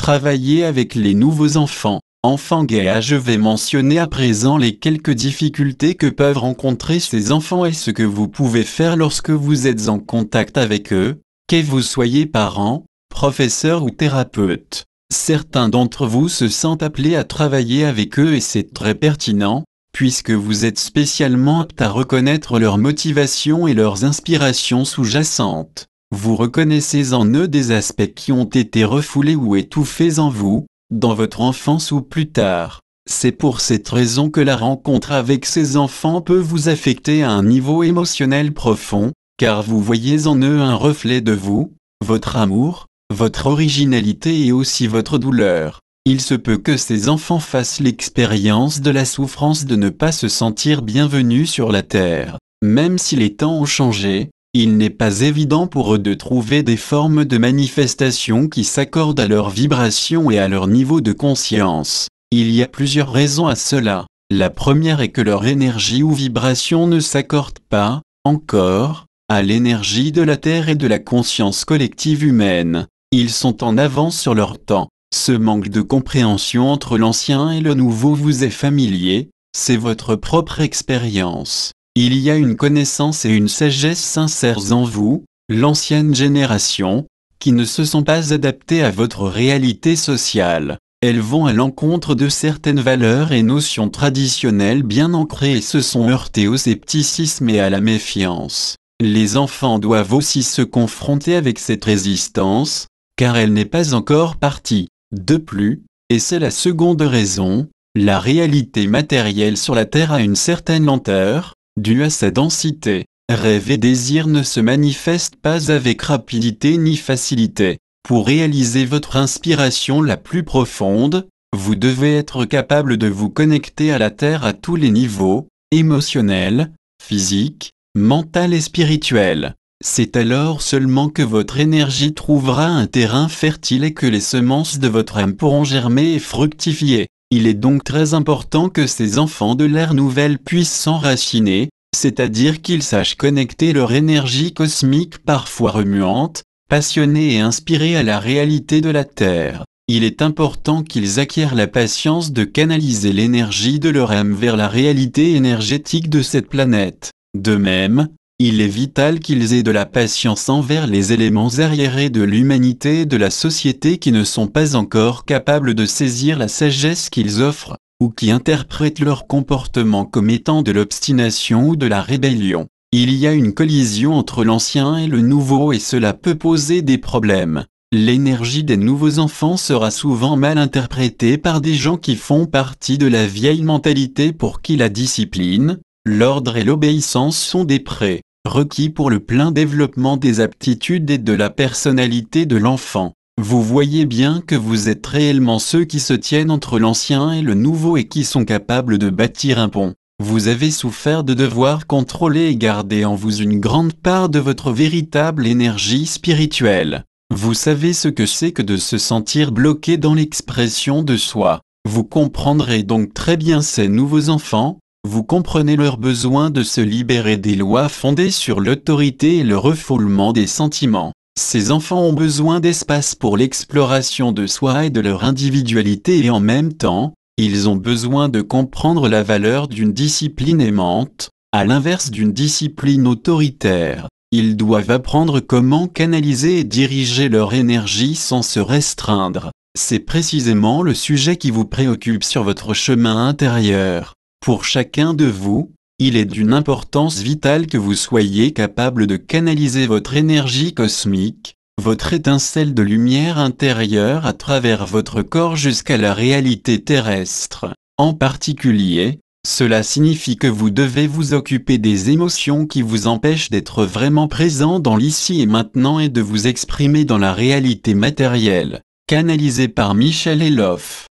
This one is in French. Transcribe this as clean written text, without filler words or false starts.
Travailler avec les nouveaux enfants. Enfants gays. Je vais mentionner à présent les quelques difficultés que peuvent rencontrer ces enfants et ce que vous pouvez faire lorsque vous êtes en contact avec eux, que vous soyez parents, professeurs ou thérapeutes. Certains d'entre vous se sentent appelés à travailler avec eux et c'est très pertinent, puisque vous êtes spécialement aptes à reconnaître leurs motivations et leurs inspirations sous-jacentes. Vous reconnaissez en eux des aspects qui ont été refoulés ou étouffés en vous, dans votre enfance ou plus tard. C'est pour cette raison que la rencontre avec ces enfants peut vous affecter à un niveau émotionnel profond, car vous voyez en eux un reflet de vous, votre amour, votre originalité et aussi votre douleur. Il se peut que ces enfants fassent l'expérience de la souffrance de ne pas se sentir bienvenus sur la terre. Même si les temps ont changé, il n'est pas évident pour eux de trouver des formes de manifestation qui s'accordent à leur vibration et à leur niveau de conscience. Il y a plusieurs raisons à cela. La première est que leur énergie ou vibration ne s'accorde pas, encore, à l'énergie de la Terre et de la conscience collective humaine. Ils sont en avance sur leur temps. Ce manque de compréhension entre l'ancien et le nouveau vous est familier, c'est votre propre expérience. Il y a une connaissance et une sagesse sincères en vous, l'ancienne génération, qui ne se sont pas adaptées à votre réalité sociale. Elles vont à l'encontre de certaines valeurs et notions traditionnelles bien ancrées et se sont heurtées au scepticisme et à la méfiance. Les enfants doivent aussi se confronter avec cette résistance, car elle n'est pas encore partie. De plus, et c'est la seconde raison, la réalité matérielle sur la Terre a une certaine lenteur, due à sa densité. Rêve et désir ne se manifestent pas avec rapidité ni facilité. Pour réaliser votre inspiration la plus profonde, vous devez être capable de vous connecter à la Terre à tous les niveaux, émotionnel, physique, mental et spirituel. C'est alors seulement que votre énergie trouvera un terrain fertile et que les semences de votre âme pourront germer et fructifier. Il est donc très important que ces enfants de l'ère nouvelle puissent s'enraciner, c'est-à-dire qu'ils sachent connecter leur énergie cosmique parfois remuante, passionnée et inspirée à la réalité de la Terre. Il est important qu'ils acquièrent la patience de canaliser l'énergie de leur âme vers la réalité énergétique de cette planète. De même, il est vital qu'ils aient de la patience envers les éléments arriérés de l'humanité et de la société qui ne sont pas encore capables de saisir la sagesse qu'ils offrent, ou qui interprètent leur comportement comme étant de l'obstination ou de la rébellion. Il y a une collision entre l'ancien et le nouveau et cela peut poser des problèmes. L'énergie des nouveaux enfants sera souvent mal interprétée par des gens qui font partie de la vieille mentalité pour qui la discipline, l'ordre et l'obéissance sont des prérequis pour le plein développement des aptitudes et de la personnalité de l'enfant. Vous voyez bien que vous êtes réellement ceux qui se tiennent entre l'ancien et le nouveau et qui sont capables de bâtir un pont. Vous avez souffert de devoir contrôler et garder en vous une grande part de votre véritable énergie spirituelle. Vous savez ce que c'est que de se sentir bloqué dans l'expression de soi. Vous comprendrez donc très bien ces nouveaux enfants. Vous comprenez leur besoin de se libérer des lois fondées sur l'autorité et le refoulement des sentiments. Ces enfants ont besoin d'espace pour l'exploration de soi et de leur individualité et en même temps, ils ont besoin de comprendre la valeur d'une discipline aimante, à l'inverse d'une discipline autoritaire. Ils doivent apprendre comment canaliser et diriger leur énergie sans se restreindre. C'est précisément le sujet qui vous préoccupe sur votre chemin intérieur. Pour chacun de vous, il est d'une importance vitale que vous soyez capable de canaliser votre énergie cosmique, votre étincelle de lumière intérieure à travers votre corps jusqu'à la réalité terrestre. En particulier, cela signifie que vous devez vous occuper des émotions qui vous empêchent d'être vraiment présent dans l'ici et maintenant et de vous exprimer dans la réalité matérielle. Canalisé par Michel Eloff.